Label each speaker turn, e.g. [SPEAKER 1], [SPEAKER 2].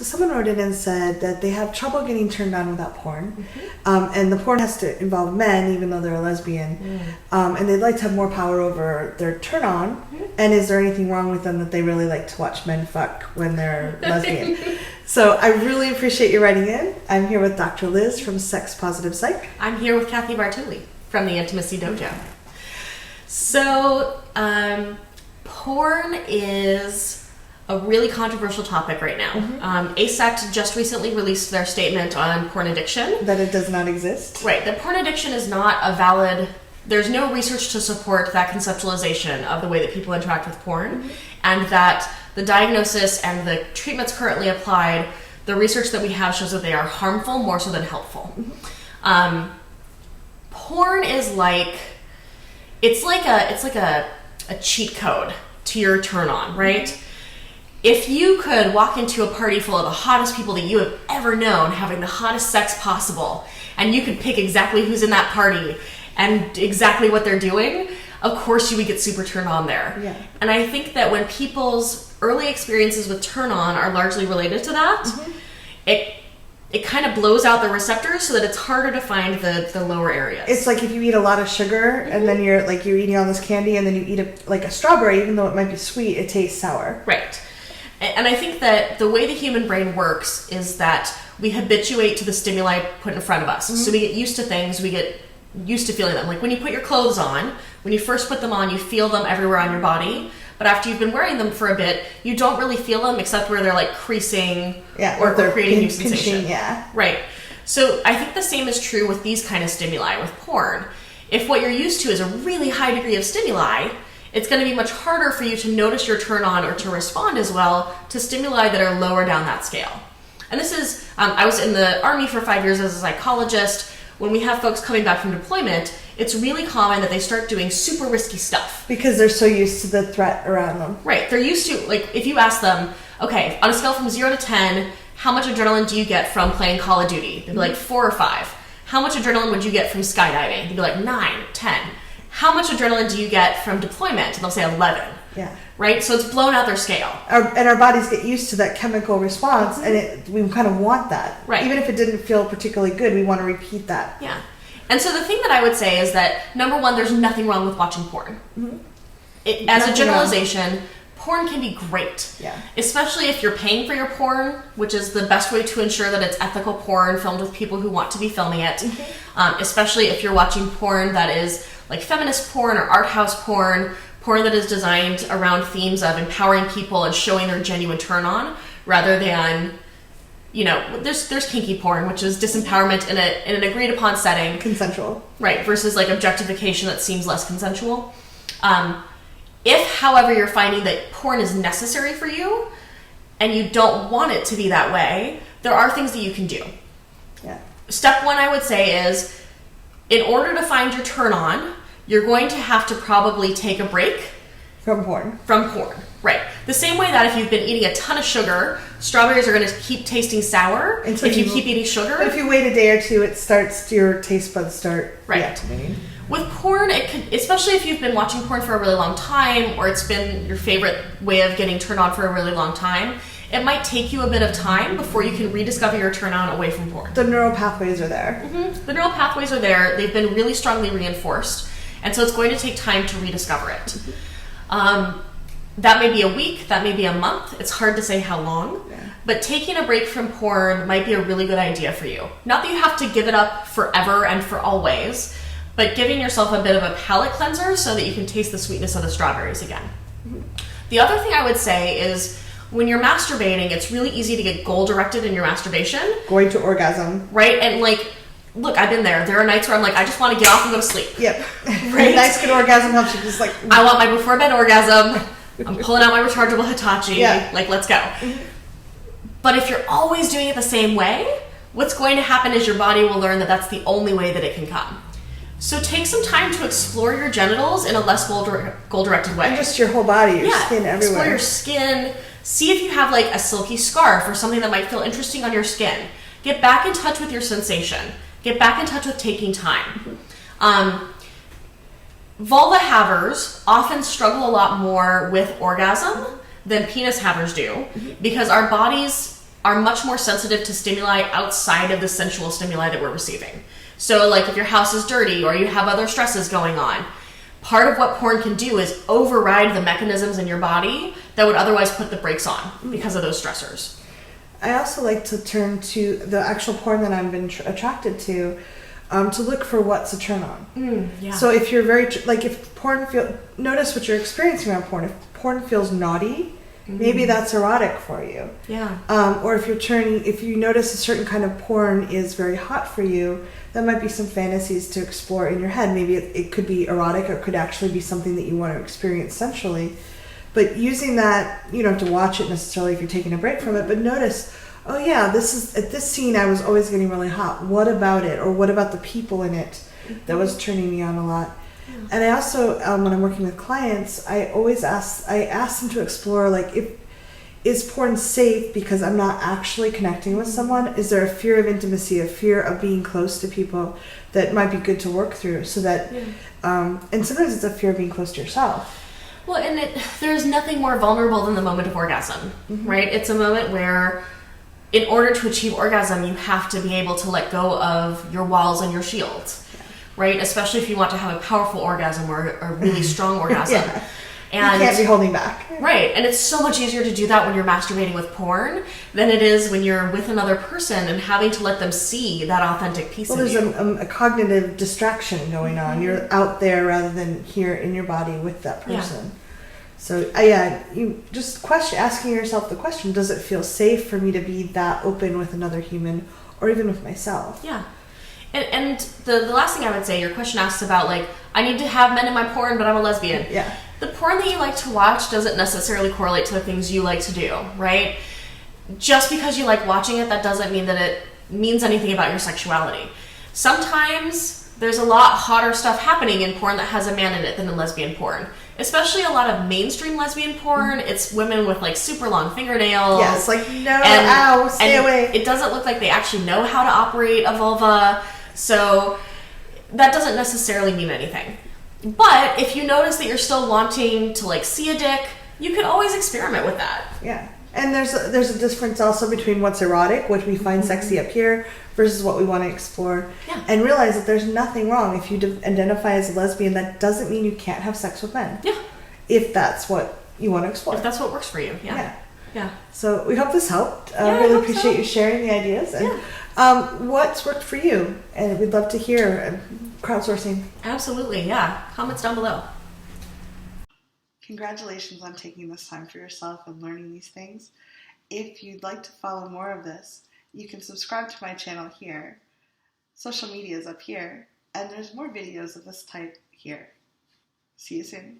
[SPEAKER 1] So someone wrote in and said that they have trouble getting turned on without porn. And the porn has to involve men, even though they're a lesbian. And they'd like to have more power over their turn on. And is there anything wrong with them that they really like to watch men fuck when they're lesbian? So I really appreciate you writing in. I'm here with Dr. Liz from Sex Positive Psych.
[SPEAKER 2] I'm here with Cathy Bartuli from the Intimacy Dojo. So, porn is a really controversial topic right now. ASECT just recently released their statement on porn addiction.
[SPEAKER 1] That it does not exist?
[SPEAKER 2] Right. That porn addiction is not a valid... There's no research to support that conceptualization of the way that people interact with porn, and that the diagnosis and the treatments currently applied, the research that we have shows that they are harmful more so than helpful. Porn is like... It's like a cheat code to your turn on, right? If you could walk into a party full of the hottest people that you have ever known, having the hottest sex possible, and you could pick exactly who's in that party and exactly what they're doing, of course you would get super turned on there.
[SPEAKER 1] Yeah.
[SPEAKER 2] And I think that when people's early experiences with turn on are largely related to that, it kind of blows out the receptors so that it's harder to find the lower areas.
[SPEAKER 1] It's like if you eat a lot of sugar and then you're eating all this candy and then you eat a strawberry, even though it might be sweet, it tastes sour.
[SPEAKER 2] Right. And I think that the way the human brain works is that we habituate to the stimuli put in front of us. So we get used to things, we get used to feeling them. Like when you put your clothes on, when you first put them on, you feel them everywhere on your body. But after you've been wearing them for a bit, you don't really feel them except where they're like creasing or they're creating new sensation. Right. So I think the same is true with these kind of stimuli with porn. If what you're used to is a really high degree of stimuli, it's going to be much harder for you to notice your turn on or to respond as well to stimuli that are lower down that scale. And this is, I was in the Army for 5 years as a psychologist. When we have folks coming back from deployment, it's really common that they start doing super risky stuff.
[SPEAKER 1] Because they're so used to the threat around them.
[SPEAKER 2] Right. They're used to, like, if you ask them, okay, on a scale from 0 to 10, how much adrenaline do you get from playing Call of Duty? They'd be like 4 or 5. How much adrenaline would you get from skydiving? They'd be like 9, 10. How much adrenaline do you get from deployment? And they'll say 11.
[SPEAKER 1] Yeah.
[SPEAKER 2] Right? So it's blown out their scale.
[SPEAKER 1] And our bodies get used to that chemical response, and we kind of want that.
[SPEAKER 2] Right.
[SPEAKER 1] Even if it didn't feel particularly good, we want to repeat that.
[SPEAKER 2] Yeah. And so the thing that I would say is that, number one, there's nothing wrong with watching porn. As a generalization, porn can be great.
[SPEAKER 1] Yeah.
[SPEAKER 2] Especially if you're paying for your porn, which is the best way to ensure that it's ethical porn filmed with people who want to be filming it. Especially if you're watching porn that is like feminist porn or art house porn that is designed around themes of empowering people and showing their genuine turn on, rather than, you know, there's kinky porn, which is disempowerment in an agreed upon setting.
[SPEAKER 1] Consensual.
[SPEAKER 2] Right, versus like objectification that seems less consensual. If, however, you're finding that porn is necessary for you and you don't want it to be that way, there are things that you can do.
[SPEAKER 1] Yeah.
[SPEAKER 2] Step one, I would say, is in order to find your turn on, you're going to have to probably take a break
[SPEAKER 1] From porn.
[SPEAKER 2] Right. The same way that if you've been eating a ton of sugar, strawberries are going to keep tasting sour if you keep eating sugar.
[SPEAKER 1] But if you wait a day or two, your taste buds start reactivating.
[SPEAKER 2] With porn, it could, especially if you've been watching porn for a really long time, or it's been your favorite way of getting turned on for a really long time, it might take you a bit of time before you can rediscover your turn on away from porn.
[SPEAKER 1] The neural pathways are there.
[SPEAKER 2] The neural pathways are there. They've been really strongly reinforced. And so it's going to take time to rediscover it. That may be a week, that may be a month. It's hard to say how long.
[SPEAKER 1] Yeah.
[SPEAKER 2] But taking a break from porn might be a really good idea for you. Not that you have to give it up forever and for always, but giving yourself a bit of a palate cleanser so that you can taste the sweetness of the strawberries again. The other thing I would say is when you're masturbating, it's really easy to get goal-directed in your masturbation.
[SPEAKER 1] Going to orgasm.
[SPEAKER 2] Right? And like, look, I've been there. There are nights where I'm like, I just want to get off and go to sleep.
[SPEAKER 1] Yep.
[SPEAKER 2] Right?
[SPEAKER 1] A nice good orgasm helps you just like...
[SPEAKER 2] I want my before bed orgasm. I'm pulling out my rechargeable Hitachi.
[SPEAKER 1] Yeah.
[SPEAKER 2] Like, let's go. But if you're always doing it the same way, what's going to happen is your body will learn that that's the only way that it can come. So take some time to explore your genitals in a less goal-directed way.
[SPEAKER 1] And just your whole body, your skin everywhere.
[SPEAKER 2] Explore your skin. See if you have like a silky scarf or something that might feel interesting on your skin. Get back in touch with your sensation. Get back in touch with taking time. Vulva havers often struggle a lot more with orgasm than penis havers do, because our bodies are much more sensitive to stimuli outside of the sensual stimuli that we're receiving. So like if your house is dirty or you have other stresses going on, part of what porn can do is override the mechanisms in your body that would otherwise put the brakes on because of those stressors.
[SPEAKER 1] I also like to turn to the actual porn that I've been attracted to look for what's a turn on.
[SPEAKER 2] Yeah.
[SPEAKER 1] So if you're if porn notice what you're experiencing around porn. If porn feels naughty, maybe that's erotic for you.
[SPEAKER 2] Yeah.
[SPEAKER 1] Or if you notice a certain kind of porn is very hot for you, that might be some fantasies to explore in your head. Maybe it could be erotic, or it could actually be something that you want to experience sensually. But using that, you don't have to watch it necessarily if you're taking a break from it, but notice, oh yeah, at this scene I was always getting really hot. What about it? Or what about the people in it that was turning me on a lot? Yeah. And I also, when I'm working with clients, I ask them to explore, is porn safe because I'm not actually connecting with someone? Is there a fear of intimacy, a fear of being close to people that might be good to work through? So that, and sometimes it's a fear of being close to yourself.
[SPEAKER 2] Well, and there's nothing more vulnerable than the moment of orgasm, right? It's a moment where, in order to achieve orgasm, you have to be able to let go of your walls and your shields, right? Especially if you want to have a powerful orgasm or a really strong orgasm.
[SPEAKER 1] Yeah.
[SPEAKER 2] And
[SPEAKER 1] you can't be holding back.
[SPEAKER 2] Right. And it's so much easier to do that when you're masturbating with porn than it is when you're with another person and having to let them see that authentic piece of you.
[SPEAKER 1] Well, there's a cognitive distraction going on. You're out there rather than here in your body with that person. Yeah. So, you just asking yourself the question, does it feel safe for me to be that open with another human or even with myself?
[SPEAKER 2] Yeah. And the last thing I would say, your question asks about, I need to have men in my porn, but I'm a lesbian.
[SPEAKER 1] Yeah.
[SPEAKER 2] The porn that you like to watch doesn't necessarily correlate to the things you like to do, right? Just because you like watching it, that doesn't mean that it means anything about your sexuality. Sometimes there's a lot hotter stuff happening in porn that has a man in it than in lesbian porn. Especially a lot of mainstream lesbian porn. It's women with super long fingernails.
[SPEAKER 1] Yes, ow, stay away.
[SPEAKER 2] It doesn't look like they actually know how to operate a vulva. So that doesn't necessarily mean anything. But if you notice that you're still wanting to see a dick, you can always experiment with that.
[SPEAKER 1] Yeah. And there's a difference also between what's erotic, which we find sexy up here, versus what we want to explore. Yeah. And realize that there's nothing wrong. If you identify as a lesbian, that doesn't mean you can't have sex with men. Yeah. If that's what you want to explore.
[SPEAKER 2] If that's what works for you. Yeah. Yeah.
[SPEAKER 1] So we hope this helped. Really appreciate you sharing the ideas. And what's worked for you? And we'd love to hear crowdsourcing.
[SPEAKER 2] Absolutely. Yeah. Comments down below.
[SPEAKER 1] Congratulations on taking this time for yourself and learning these things. If you'd like to follow more of this, you can subscribe to my channel here. Social media is up here, and there's more videos of this type here. See you soon.